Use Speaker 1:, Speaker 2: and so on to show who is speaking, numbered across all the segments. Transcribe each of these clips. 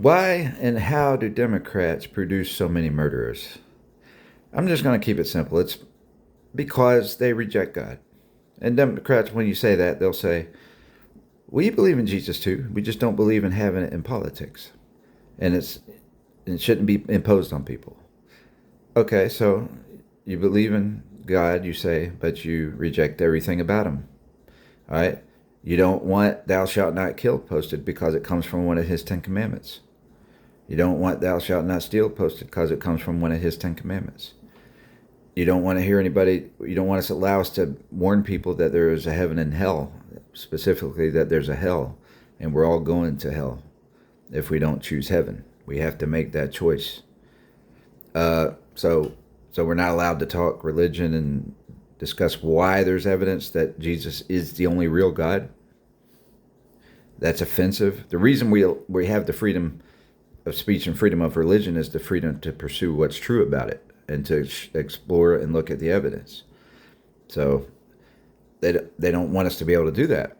Speaker 1: Why and how do Democrats produce so many murderers? I'm just going to keep it simple. It's because they reject God. And Democrats, when you say that, they'll say, we believe in Jesus too. We just don't believe in having it in politics. And it shouldn't be imposed on people. Okay, so you believe in God, you say, but you reject everything about him. All right? You don't want thou shalt not kill posted because it comes from one of his 10 commandments. You don't want thou shalt not steal posted because it comes from one of his 10 commandments. You don't want to hear anybody, you don't want to allow us to warn people that there is a heaven and hell, specifically that there's a hell, and we're all going to hell if we don't choose heaven. We have to make that choice. So we're not allowed to talk religion and discuss why there's evidence that Jesus is the only real God. That's offensive. The reason we have the freedom of speech and freedom of religion is the freedom to pursue what's true about it and to explore and look at the evidence. So they don't want us to be able to do that.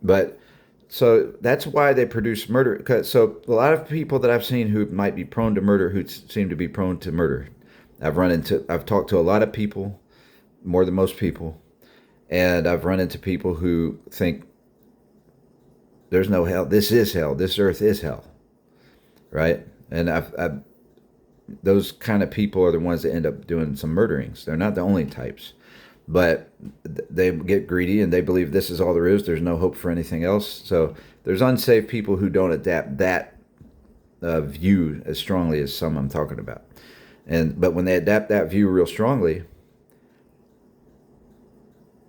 Speaker 1: But so that's why they produce murder. So a lot of people that I've seen who might be prone to murder, who seem to be prone to murder, I've talked to a lot of people, more than most people, and I've run into people who think there's no hell. This is hell. This earth is hell, right? And those kind of people are the ones that end up doing some murderings. They're not the only types, but they get greedy and they believe this is all there is. There's no hope for anything else. So there's unsaved people who don't adapt that view as strongly as some I'm talking about. But when they adapt that view real strongly,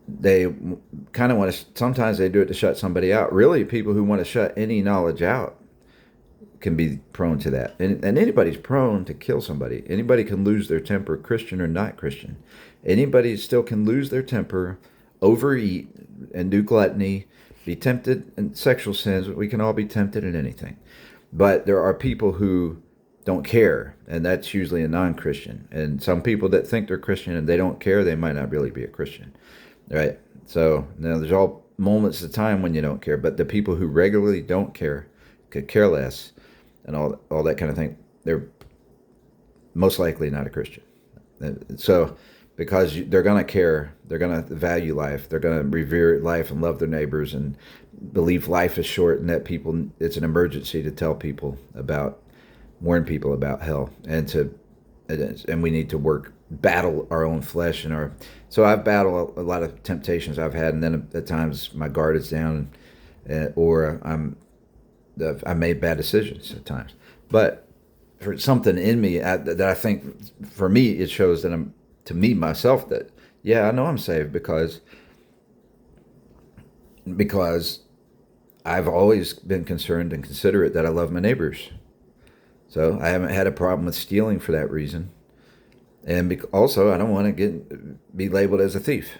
Speaker 1: they kind of want to, sometimes they do it to shut somebody out. Really, people who want to shut any knowledge out can be prone to that. And anybody's prone to kill somebody. Anybody can lose their temper, Christian or not Christian. Anybody still can lose their temper, overeat, and do gluttony, be tempted in sexual sins. We can all be tempted in anything. But there are people who don't care, and that's usually a non-Christian. And some people that think they're Christian and they don't care, they might not really be a Christian. Right? So now there's all moments of time when you don't care, but the people who regularly don't care, could care less, and all that kind of thing, they're most likely not a Christian. So because they're going to care, they're going to value life, they're going to revere life and love their neighbors and believe life is short and that it's an emergency to tell people about, warn people about hell, and we need to battle our own flesh so I've battled a lot of temptations I've had, and then at times my guard is down, or I made bad decisions at times. But for something in me that I think, for me, it shows that I'm, to me, myself, that, yeah, I know I'm saved because I've always been concerned and considerate that I love my neighbors. So I haven't had a problem with stealing for that reason. And also, I don't want to be labeled as a thief.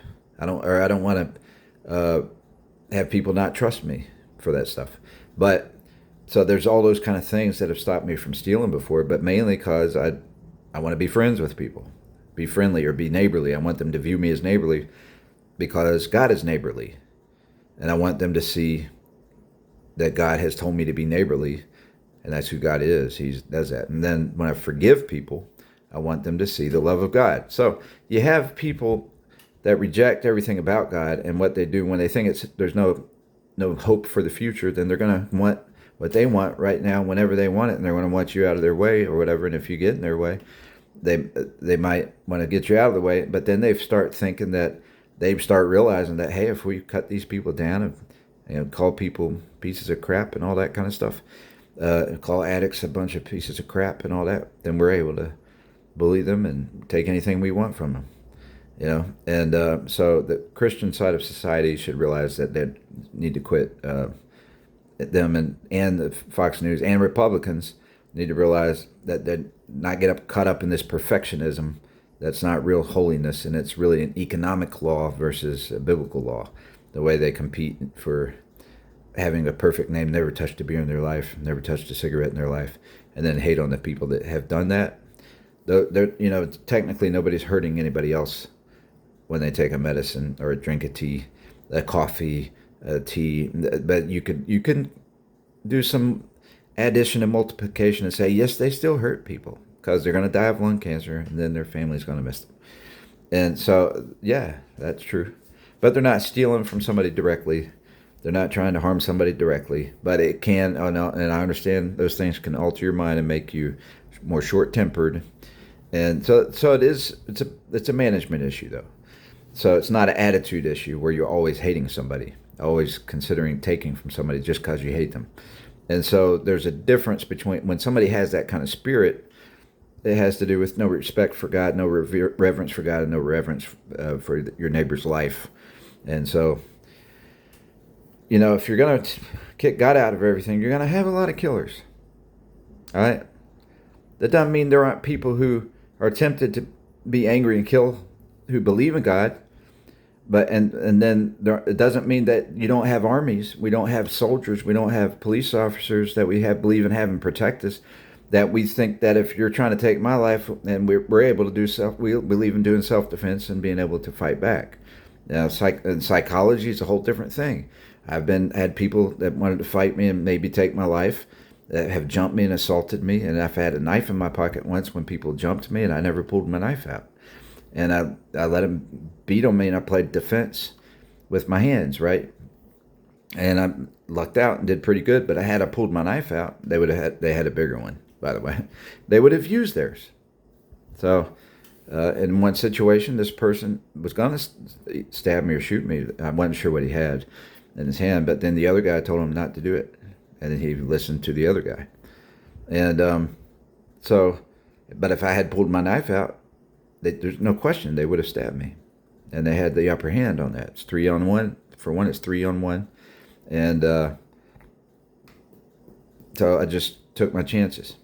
Speaker 1: I don't want to have people not trust me for that stuff. But so there's all those kind of things that have stopped me from stealing before, but mainly because I want to be friends with people, be friendly or be neighborly. I want them to view me as neighborly because God is neighborly, and I want them to see that God has told me to be neighborly, and that's who God is. He does that. And then when I forgive people, I want them to see the love of God. So you have people that reject everything about God, and what they do when they think there's no hope for the future, then they're going to want what they want right now whenever they want it, and they're going to want you out of their way or whatever. And if you get in their way, they might want to get you out of the way. But then they start thinking that they start realizing that, hey, if we cut these people down and call people pieces of crap and all that kind of stuff, call addicts a bunch of pieces of crap and all that, then we're able to bully them and take anything we want from them, And so the Christian side of society should realize that they need to quit. Them and the Fox News and Republicans need to realize that they not get caught up in this perfectionism. That's not real holiness, and it's really an economic law versus a biblical law. The way they compete for having a perfect name, never touched a beer in their life, never touched a cigarette in their life, and then hate on the people that have done that. Technically nobody's hurting anybody else when they take a medicine or a drink of tea, a coffee, a tea. But you can do some addition and multiplication and say, yes, they still hurt people because they're going to die of lung cancer and then their family's going to miss them. And so, yeah, that's true. But they're not stealing from somebody directly. They're not trying to harm somebody directly. But it can, oh no, and I understand those things can alter your mind and make you more short-tempered. And so it is. It's a management issue though. So it's not an attitude issue where you're always hating somebody, always considering taking from somebody just because you hate them. And so there's a difference between when somebody has that kind of spirit. It has to do with no respect for God, no reverence for God, and no reverence for your neighbor's life. And so, if you're going to kick God out of everything, you're going to have a lot of killers. All right? That doesn't mean there aren't people who are tempted to be angry and kill who believe in God. But and then it doesn't mean that you don't have armies. We don't have soldiers. We don't have police officers that we believe in having protect us. That we think that if you're trying to take my life, and we're able to do we believe in doing self-defense and being able to fight back. Now, psychology is a whole different thing. I've had people that wanted to fight me and maybe take my life that have jumped me and assaulted me, and I've had a knife in my pocket once when people jumped me, and I never pulled my knife out. And I let them beat on me, and I played defense with my hands, right? And I lucked out and did pretty good, but had I pulled my knife out, they had a bigger one, by the way. They would have used theirs. So in one situation, this person was going to stab me or shoot me. I wasn't sure what he had in his hand, but then the other guy told him not to do it. And then he listened to the other guy. And but if I had pulled my knife out, there's no question they would have stabbed me. And they had the upper hand on that. It's 3-on-1. For one, it's 3-on-1. And so I just took my chances.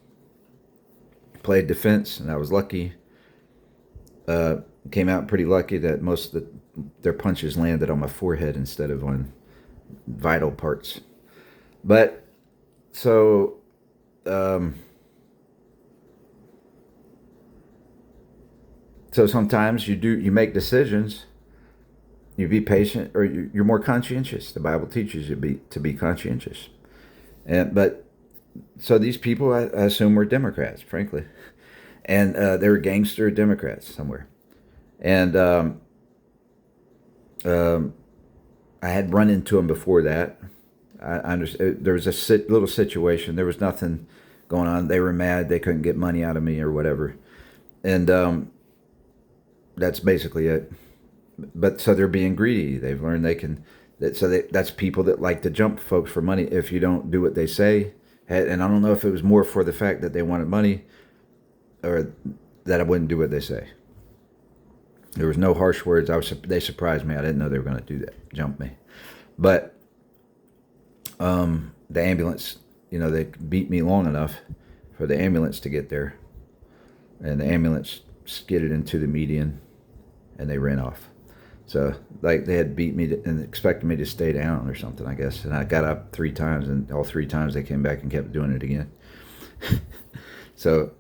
Speaker 1: Played defense, and I was lucky. Came out pretty lucky that most of their punches landed on my forehead instead of on vital parts. But so sometimes you make decisions. You be patient, or you're more conscientious. The Bible teaches you to be conscientious. So these people, I assume, were Democrats, frankly, and they were gangster Democrats somewhere. And I had run into them before that. I understand there was a little situation. There was nothing going on. They were mad. They couldn't get money out of me or whatever, and that's basically it. But so they're being greedy. They've learned they can. That's people that like to jump folks for money if you don't do what they say. And I don't know if it was more for the fact that they wanted money, or that I wouldn't do what they say. There was no harsh words. They surprised me. I didn't know they were going to do that, jump me. But the ambulance, they beat me long enough for the ambulance to get there, and the ambulance skidded into the median, and they ran off. So like they had beat me and expected me to stay down or something, I guess. And I got up 3 times, and all 3 times they came back and kept doing it again. So,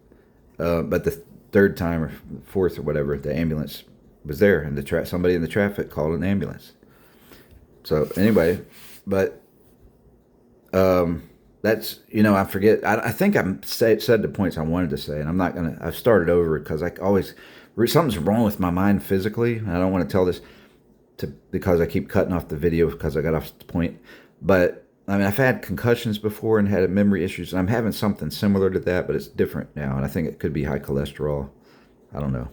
Speaker 1: but the 3rd time or 4th or whatever, the ambulance was there, and somebody in the traffic called an ambulance. So anyway, but that's, I forget. I think I said the points I wanted to say, and I'm not gonna. I've started over because I always something's wrong with my mind physically, and I don't want to tell this because I keep cutting off the video because I got off the point. But I mean, I've had concussions before and had memory issues, and I'm having something similar to that, but it's different now, and I think it could be high cholesterol. I don't know.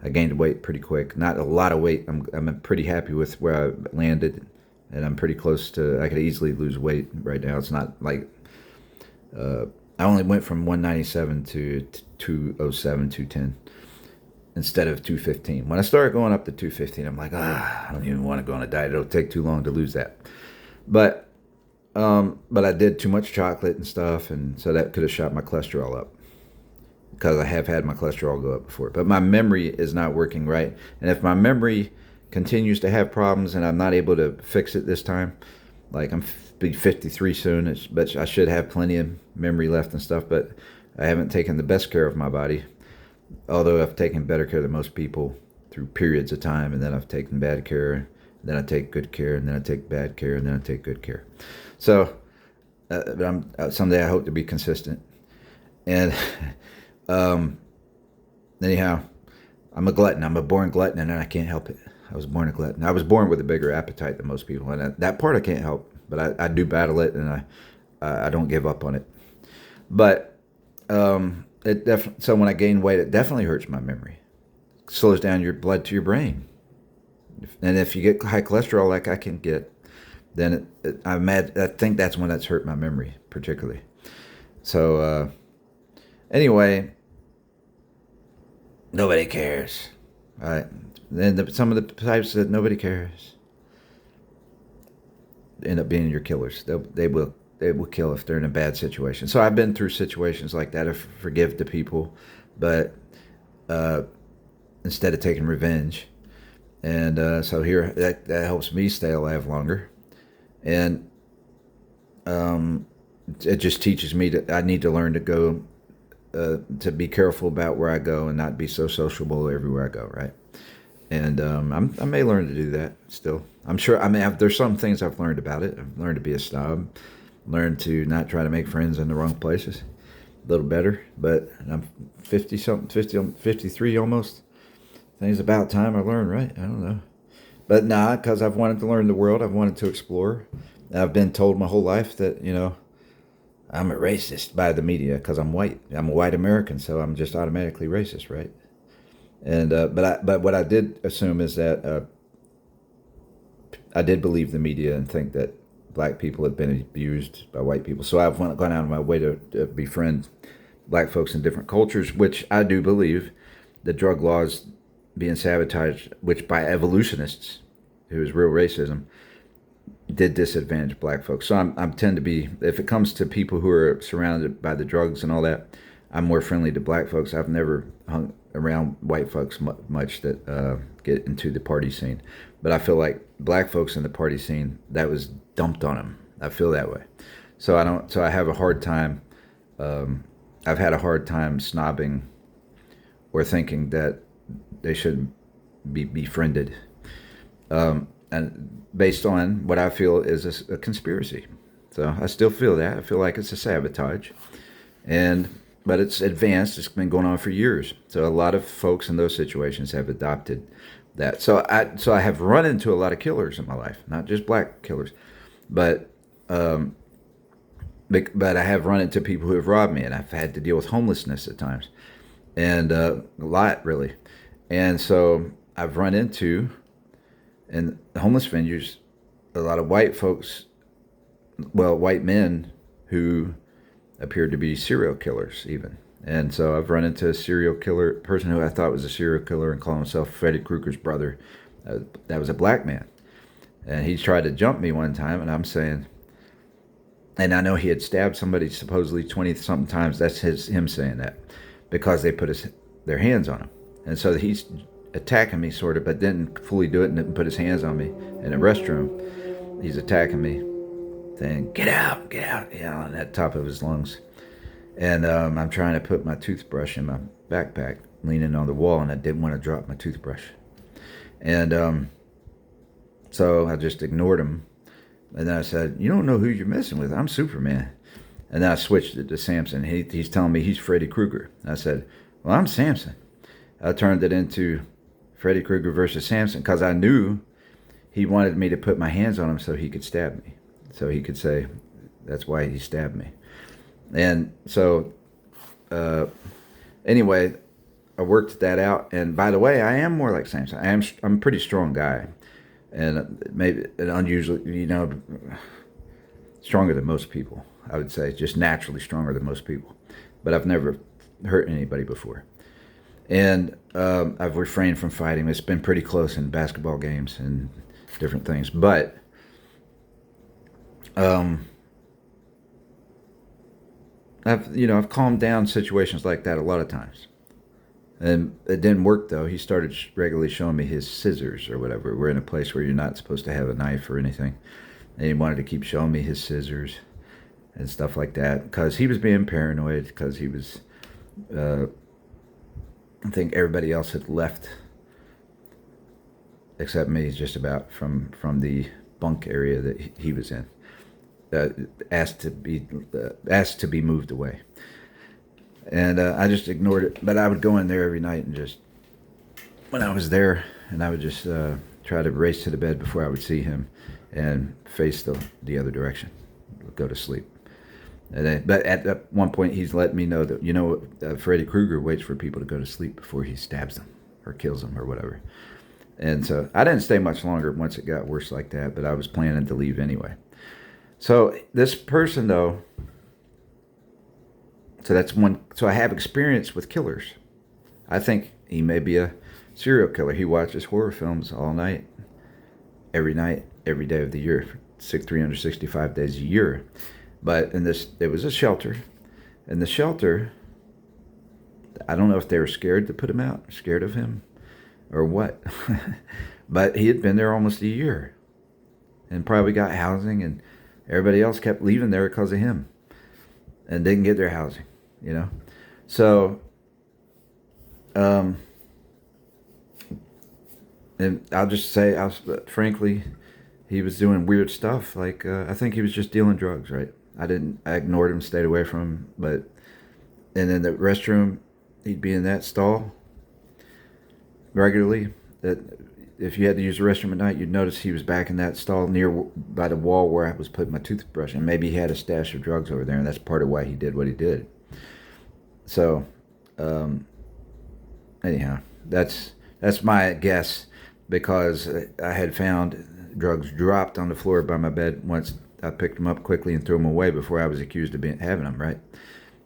Speaker 1: I gained weight pretty quick, not a lot of weight. I'm pretty happy with where I landed, and I'm pretty close to. I could easily lose weight right now. It's not like I only went from 197 to 207, 210. Instead of 215. When I started going up to 215, I'm like, I don't even want to go on a diet. It'll take too long to lose that. But I did too much chocolate and stuff, and so that could have shot my cholesterol up, because I have had my cholesterol go up before. But my memory is not working right, and if my memory continues to have problems and I'm not able to fix it this time, like I'm be 53 soon, but I should have plenty of memory left and stuff. But I haven't taken the best care of my body. Although I've taken better care than most people through periods of time, and then I've taken bad care, and then I take good care, and then I take bad care, and then I take good care. So but I'm someday I hope to be consistent. And um, anyhow, I'm a glutton. I'm a born glutton, and I can't help it. I was born a glutton. I was born with a bigger appetite than most people, and that part I can't help. But I do battle it, and I don't give up on it. But it definitely. So when I gain weight, it definitely hurts my memory. It slows down your blood to your brain, and if you get high cholesterol like I can get, then I think that's when that's hurt my memory particularly. So anyway, nobody cares, right? Then some of the types that nobody cares end up being your killers. They will kill if they're in a bad situation. So I've been through situations like that. I forgive the people, but uh, instead of taking revenge, and so here that helps me stay alive longer, and it just teaches me that I need to learn to go to be careful about where I go and not be so sociable everywhere I go, right? And I may learn to do that still. I'm sure. I mean, there's some things I've learned about it. I've learned to be a snob, learned to not try to make friends in the wrong places. A little better, but I'm 50 something, 53 almost. I think it's about time I learned, right? I don't know. But nah, because I've wanted to learn the world. I've wanted to explore. I've been told my whole life that, I'm a racist by the media because I'm white. I'm a white American, so I'm just automatically racist, right? And but what I did assume is that I did believe the media and think that black people had been abused by white people. So I've gone out of my way to befriend black folks in different cultures, which I do believe the drug laws being sabotaged, which by evolutionists, who is real racism, did disadvantage black folks. So I'm tend to be, if it comes to people who are surrounded by the drugs and all that, I'm more friendly to black folks. I've never hung around white folks much that get into the party scene, but I feel like black folks in the party scene, that was dumped on them. I feel that way. So I don't. So I have a hard time. I've had a hard time snobbing or thinking that they shouldn't be befriended. And based on what I feel is a conspiracy. So I still feel that. I feel like it's a sabotage. And but it's advanced. It's been going on for years. So a lot of folks in those situations have adopted that. So I have run into a lot of killers in my life, not just black killers, but but I have run into people who have robbed me, and I've had to deal with homelessness at times, and a lot really. And so I've run into in homeless venues a lot of white folks, well, white men who appeared to be serial killers even. And so I've run into a serial killer person who I thought was a serial killer and called himself Freddy Krueger's brother. That was a black man. And he tried to jump me one time, and I'm saying, and I know he had stabbed somebody supposedly 20 something times. That's him saying that because they put their hands on him. And so he's attacking me sort of, but didn't fully do it and didn't put his hands on me in the restroom. He's attacking me, saying, get out, on that top of his lungs. And I'm trying to put my toothbrush in my backpack, leaning on the wall, and I didn't want to drop my toothbrush. And so I just ignored him. And then I said, you don't know who you're messing with. I'm Superman. And then I switched it to Samson. He's telling me he's Freddy Krueger. And I said, well, I'm Samson. I turned it into Freddy Krueger versus Samson because I knew he wanted me to put my hands on him so he could stab me. So he could say, that's why he stabbed me. And so, anyway, I worked that out. And by the way, I am more like Samson. I'm a pretty strong guy. And maybe an unusual, stronger than most people, I would say. Just naturally stronger than most people. But I've never hurt anybody before. And I've refrained from fighting. It's been pretty close in basketball games and different things. But I've calmed down situations like that a lot of times. And it didn't work, though. He started regularly showing me his scissors or whatever. We're in a place where you're not supposed to have a knife or anything. And he wanted to keep showing me his scissors and stuff like that because he was being paranoid because he was, I think everybody else had left except me just about from the bunk area that he was in. asked to be moved away. And I just ignored it. But I would go in there every night and just, when I was there, and I would just try to race to the bed before I would see him and face the other direction, go to sleep. But at one point, he's let me know that, Freddy Krueger waits for people to go to sleep before he stabs them or kills them or whatever. And so I didn't stay much longer once it got worse like that, but I was planning to leave anyway. So this person, though, so that's one. So I have experience with killers. I think he may be a serial killer. He watches horror films all night, every day of the year, 365 days a year. But it was a shelter. And the shelter, I don't know if they were scared to put him out, scared of him, or what. But he had been there almost a year and probably got housing, and everybody else kept leaving there because of him and didn't get their housing, So, and I'll just say, frankly, he was doing weird stuff. Like, I think he was just dealing drugs, right? I ignored him, stayed away from him. And in the restroom, he'd be in that stall regularly. That if you had to use the restroom at night, you'd notice he was back in that stall by the wall where I was putting my toothbrush. And maybe he had a stash of drugs over there, and that's part of why he did what he did. So, anyhow, that's my guess, because I had found drugs dropped on the floor by my bed once. I picked them up quickly and threw them away before I was accused of having them, right?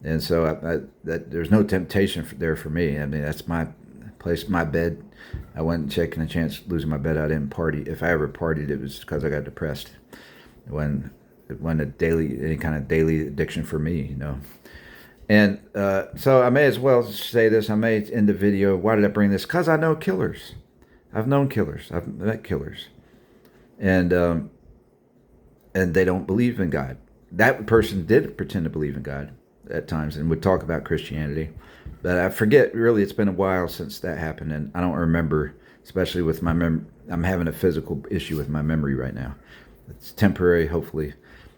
Speaker 1: And so there's no temptation there for me. I mean, that's my place, my bed. I wasn't taking a chance losing my bed. I didn't party. If I ever partied, it was because I got depressed. When any kind of daily addiction for me, And so I may as well say this. I may end the video. Why did I bring this? Because I know killers. I've known killers. I've met killers. And they don't believe in God. That person did pretend to believe in God at times and would talk about Christianity. But I forget, really, it's been a while since that happened, and I don't remember, especially with my I'm having a physical issue with my memory right now. It's temporary, hopefully.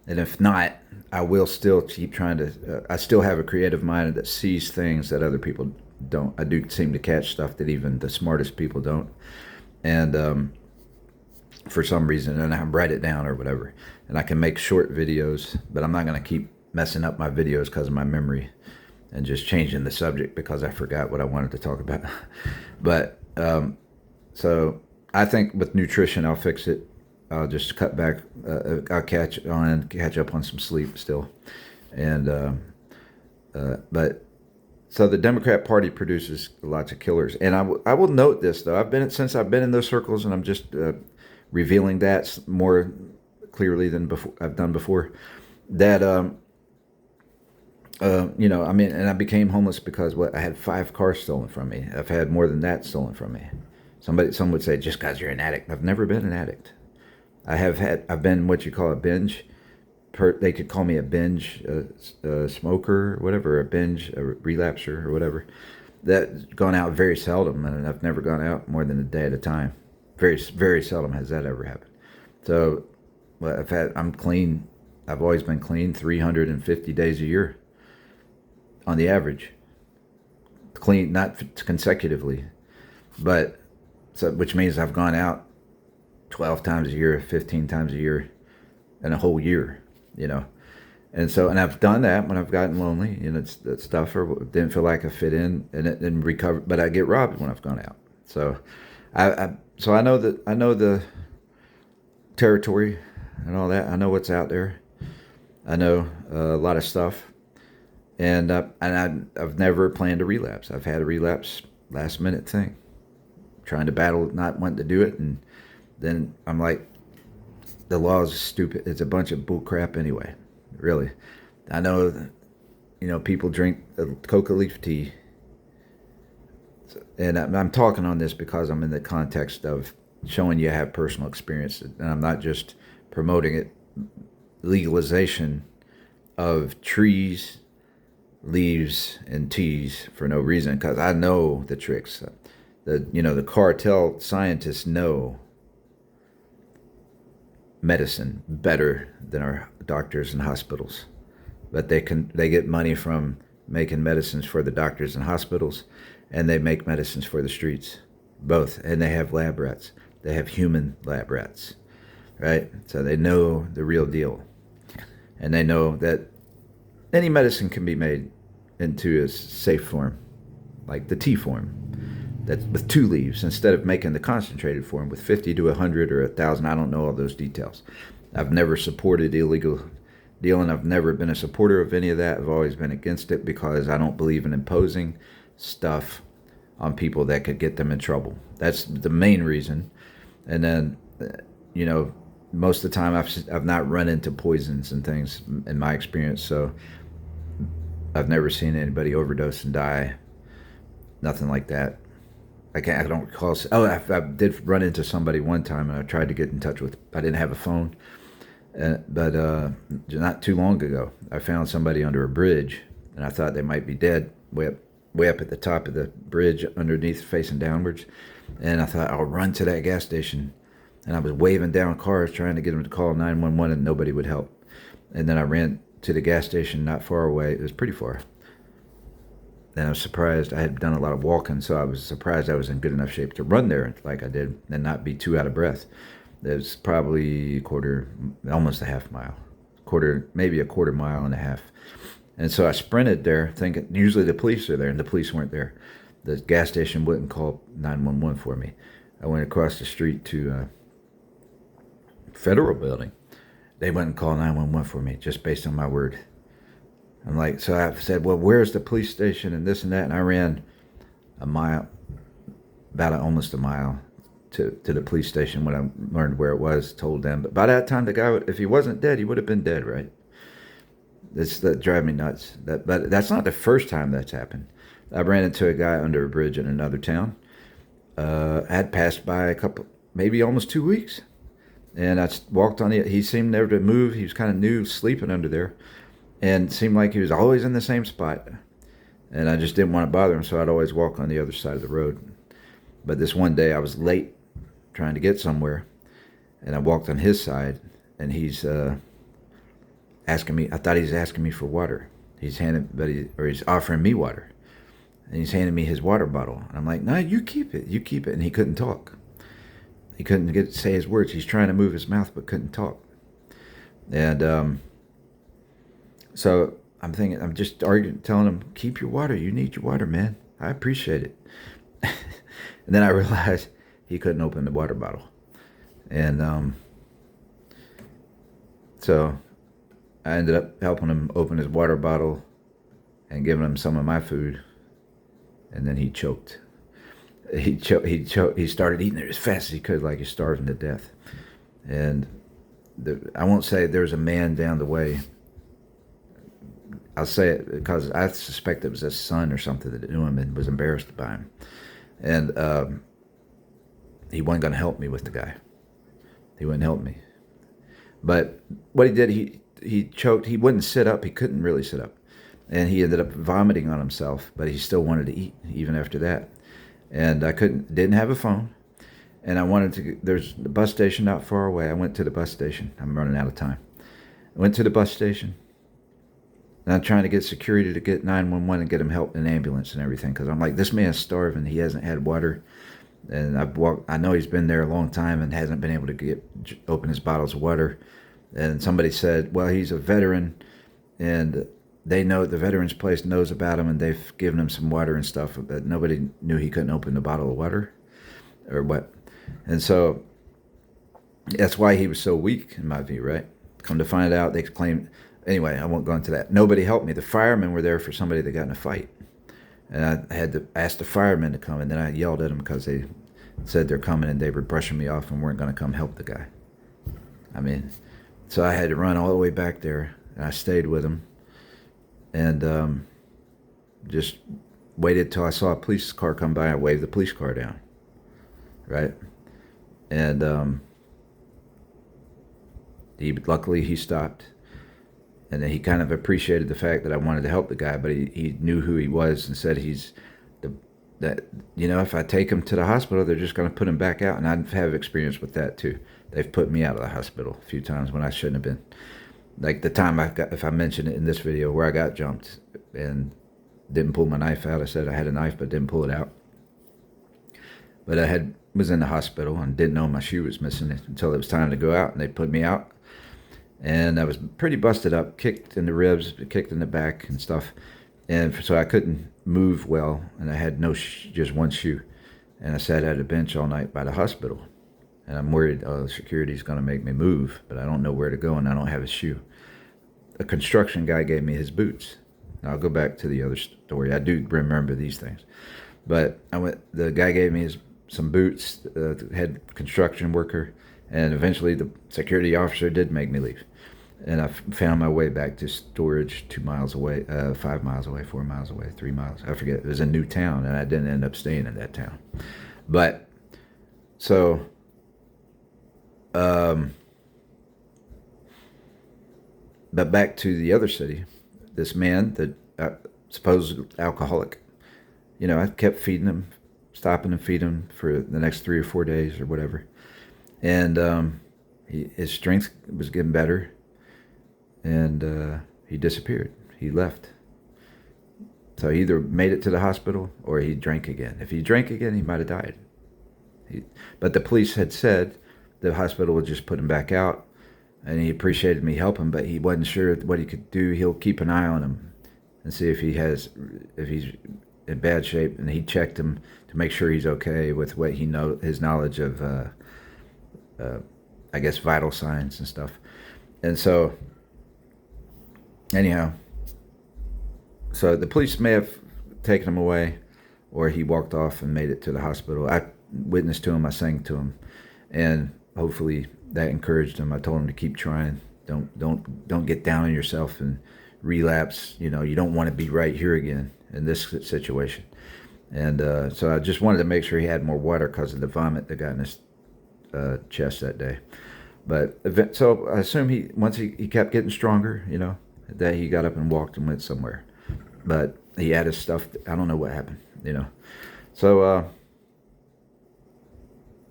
Speaker 1: And if not, I will still keep trying to, I still have a creative mind that sees things that other people don't. I do seem to catch stuff that even the smartest people don't. And for some reason, and I write it down or whatever. And I can make short videos, but I'm not going to keep messing up my videos because of my memory and just changing the subject because I forgot what I wanted to talk about. But so I think with nutrition, I'll fix it. I'll just cut back. I'll catch up on some sleep still. And but so the Democrat Party produces lots of killers. And I will note this, though. Since I've been in those circles, and I'm just revealing that more clearly than I've done before, that and I became homeless because I had 5 cars stolen from me. I've had more than that stolen from me. Some would say just because you're an addict. I've never been an addict. I've been what you call a binge. They could call me a binge smoker, or whatever, a relapser, or whatever. That's gone out very seldom, and I've never gone out more than a day at a time. Very, very seldom has that ever happened. So, I'm clean. I've always been clean 350 days a year on the average. Clean, not consecutively, but which means I've gone out 12 times a year, 15 times a year, in a whole year, And I've done that when I've gotten lonely, it's that stuff, or didn't feel like I fit in, and it didn't recover. But I get robbed when I've gone out. So, I know the territory and all that. I know what's out there. I know a lot of stuff, and I've never planned a relapse. I've had a relapse last minute thing, trying to battle not wanting to do it, and then I'm like, the law is stupid. It's a bunch of bull crap anyway. Really, I know. People drink coca leaf tea. And I'm talking on this because I'm in the context of showing you I have personal experience, and I'm not just promoting it. Legalization of trees, leaves, and teas for no reason, because I know the tricks. The cartel scientists know medicine better than our doctors and hospitals. But they get money from making medicines for the doctors and hospitals, and they make medicines for the streets, both. And they have lab rats. They have human lab rats, right? So they know the real deal, and they know that any medicine can be made into a safe form, like the tea form, that's with 2 leaves, instead of making the concentrated form with 50 to 100 or 1,000. I don't know all those details. I've never supported illegal dealing. I've never been a supporter of any of that. I've always been against it because I don't believe in imposing stuff on people that could get them in trouble. That's the main reason. And then, most of the time I've not run into poisons and things in my experience. So I've never seen anybody overdose and die. Nothing like that. I don't recall. Oh, I did run into somebody one time, and I tried to get in touch with. I didn't have a phone, but not too long ago, I found somebody under a bridge, and I thought they might be dead, way up at the top of the bridge, underneath, facing downwards. And I thought I'll run to that gas station, and I was waving down cars trying to get them to call 911, and nobody would help. And then I ran to the gas station not far away. It was pretty far. And I was surprised. I had done a lot of walking, so I was surprised I was in good enough shape to run there like I did and not be too out of breath. It was probably almost a half mile, maybe a quarter mile and a half. And so I sprinted there thinking usually the police are there, and the police weren't there. The gas station wouldn't call 911 for me. I went across the street to Federal Building. They wouldn't call 911 for me just based on my word. I'm like, so I said, well, where's the police station and this and that? And I ran a mile, almost a mile to the police station when I learned where it was, told them. But by that time, the guy, if he wasn't dead, he would have been dead, right? That drives me nuts. But that's not the first time that's happened. I ran into a guy under a bridge in another town. I had passed by a couple, maybe almost 2 weeks. And I walked on it. He seemed never to move. He was kind of new, sleeping under there. And it seemed like he was always in the same spot. And I just didn't want to bother him, so I'd always walk on the other side of the road. But this one day I was late trying to get somewhere, and I walked on his side, and he's asking me, I thought he was asking me for water. He's offering me water. And he's handing me his water bottle. And I'm like, no, you keep it. And he couldn't talk. He couldn't say his words. He's trying to move his mouth, but couldn't talk. And so I'm just arguing, telling him, keep your water. You need your water, man. I appreciate it. And then I realized he couldn't open the water bottle. And so I ended up helping him open his water bottle and giving him some of my food. And then he choked. He started eating it as fast as he could, like he's starving to death. And I won't say there's a man down the way. I'll say it because I suspect it was his son or something that knew him and was embarrassed by him. And he wasn't going to help me with the guy. He wouldn't help me. But what he did, he choked. He wouldn't sit up. He couldn't really sit up. And he ended up vomiting on himself, but he still wanted to eat even after that. And I didn't have a phone. And I wanted to, there's the bus station not far away. I went to the bus station. I'm running out of time. I went to the bus station. And I'm trying to get security to get 911 and get him help in an ambulance and everything. Because I'm like, this man's starving. He hasn't had water. And I know he's been there a long time and hasn't been able to open his bottles of water. And somebody said, well, he's a veteran. And they know, the veterans place knows about him, and they've given him some water and stuff. But nobody knew he couldn't open the bottle of water or what. And so that's why he was so weak, in my view, right? Come to find out, they claimed... Anyway, I won't go into that. Nobody helped me. The firemen were there for somebody that got in a fight. And I had to ask the firemen to come, and then I yelled at them because they said they're coming, and they were brushing me off and weren't going to come help the guy. I mean, so I had to run all the way back there, and I stayed with him. And just waited till I saw a police car come by. I waved the police car down, right? And luckily he stopped. And then he kind of appreciated the fact that I wanted to help the guy, but he knew who he was and said if I take him to the hospital, they're just going to put him back out. And I have experience with that too. they've put me out of the hospital a few times when I shouldn't have been. Like the time I got, if I mentioned it in this video, where I got jumped and didn't pull my knife out. I said I had a knife, but didn't pull it out. But was in the hospital and didn't know my shoe was missing until it was time to go out, and they put me out. And I was pretty busted up, kicked in the ribs, kicked in the back and stuff. And so I couldn't move well, and I had just one shoe. And I sat at a bench all night by the hospital. And I'm worried, oh, security's going to make me move, but I don't know where to go, and I don't have a shoe. A construction guy gave me his boots. Now, I'll go back to the other story. I do remember these things. But the guy gave me some boots, the head construction worker, and eventually the security officer did make me leave. And I found my way back to storage 2 miles away, 5 miles away, 4 miles away, 3 miles. I forget. It was a new town, and I didn't end up staying in that town. But, so, but back to the other city, this man, the supposed alcoholic, I kept feeding him, stopping and feeding him for the next 3 or 4 days or whatever. And his strength was getting better. And he disappeared. He left. So he either made it to the hospital or he drank again. If he drank again, he might have died. But the police had said the hospital would just put him back out, and he appreciated me helping, but he wasn't sure what he could do. He'll keep an eye on him and see if he's in bad shape, and he checked him to make sure he's okay with what his knowledge of, I guess, vital signs and stuff. And so, anyhow, so the police may have taken him away, or he walked off and made it to the hospital. I witnessed to him, I sang to him, and hopefully that encouraged him. I told him to keep trying. Don't get down on yourself and relapse. You don't want to be right here again in this situation. And so I just wanted to make sure he had more water because of the vomit that got in his chest that day. But so I assume once he kept getting stronger, that he got up and walked and went somewhere. But he had his stuff. I don't know what happened, So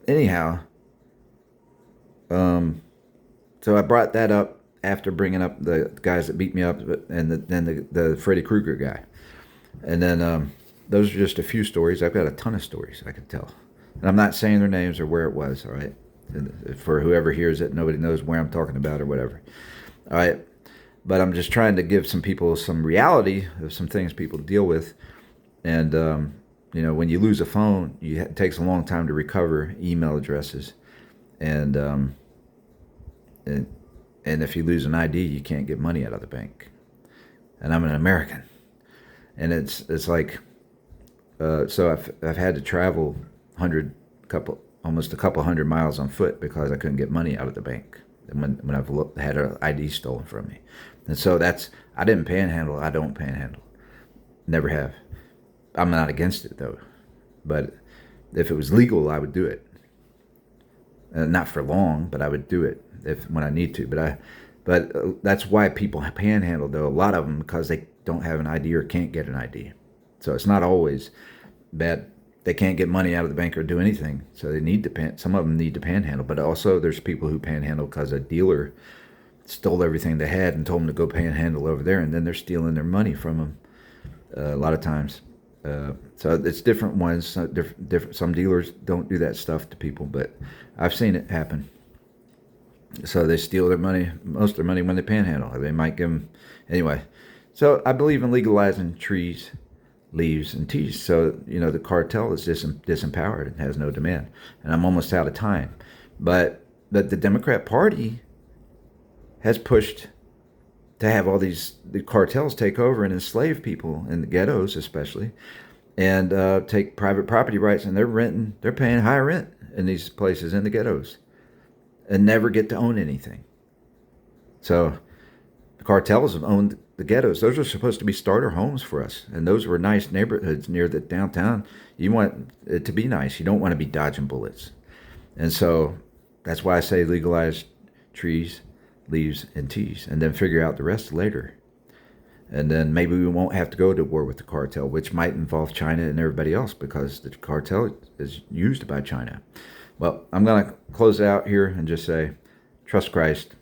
Speaker 1: anyhow, so I brought that up after bringing up the guys that beat me up, and then the Freddy Krueger guy. And then those are just a few stories. I've got a ton of stories I could tell. And I'm not saying their names or where it was, all right? And for whoever hears it, nobody knows where I'm talking about or whatever. All right? But I'm just trying to give some people some reality of some things people deal with. And, when you lose a phone, it takes a long time to recover email addresses. And if you lose an ID, you can't get money out of the bank. And I'm an American. And it's like, so I've had to travel almost a couple hundred miles on foot because I couldn't get money out of the bank when I've had an ID stolen from me. And so I didn't panhandle. I don't panhandle. Never have. I'm not against it though. But if it was legal, I would do it. Not for long, but I would do it when I need to. But that's why people panhandle though. A lot of them because they don't have an ID or can't get an ID. So it's not always bad. They can't get money out of the bank or do anything. So they need to some of them need to panhandle. But also there's people who panhandle because a dealer stole everything they had and told them to go panhandle over there, and then they're stealing their money from them a lot of times. So it's different ones. Different. Some dealers don't do that stuff to people, but I've seen it happen. So they steal their money, most of their money when they panhandle. They might give them anyway. So I believe in legalizing trees, leaves, and teas. So the cartel is disempowered and has no demand. And I'm almost out of time, but the Democrat Party has pushed to have all the cartels take over and enslave people in the ghettos, especially, and take private property rights, and they're paying high rent in these places in the ghettos, and never get to own anything. So the cartels have owned the ghettos. Those are supposed to be starter homes for us, and those were nice neighborhoods near the downtown. You want it to be nice. You don't want to be dodging bullets. And so that's why I say legalize trees, leaves, and teas, and then figure out the rest later. And then maybe we won't have to go to war with the cartel, which might involve China and everybody else, because the cartel is used by China. Well, I'm going to close out here and just say, trust Christ.